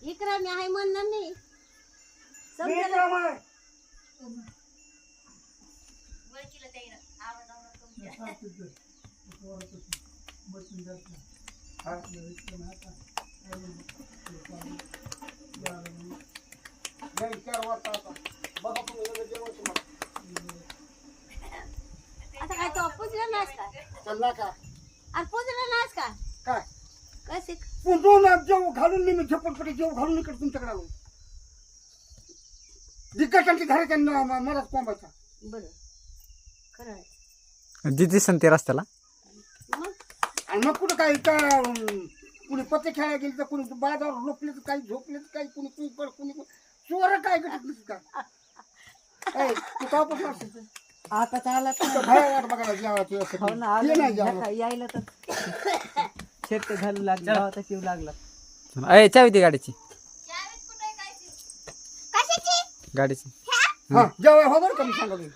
इकरा मी आहे म्हणणार नाही मी समजा इकराम आहे. वळकीला त्याईनं आवाज आला तुमच्या हा? नाही, 4 वाजता आता. बघा तुम्ही लगेच जेवायचं मग. आता काय तो पुजला नास का चल ना का अरे पुजला नास का काय कसे पुंजून जेव घालून मी झोपडपट्टी जेव घालून इकडे तुमच्याकडे आलो दिग्गजांची घराच्या मलाच कोंबायचा बरं खरं आहे जिथे संते रस्त्याला मग आणि मग कुठं काय कुणी पत्ते खेळायला गेले तर कुणी बाजावर झोपले तर काही झोपले तर काही कुणी कुणी चोर काय करत नसत का तू का पण असते आता चाला भया वाट बघायला जेवायची असं हो ना ते नाही जेवायला. आलं यायला तर शेत घालू लागला गावाचा शिव लागला अय चावी ती गाडीची कशाची गाडीची हा जेवाय हो बरं का मी सांगतो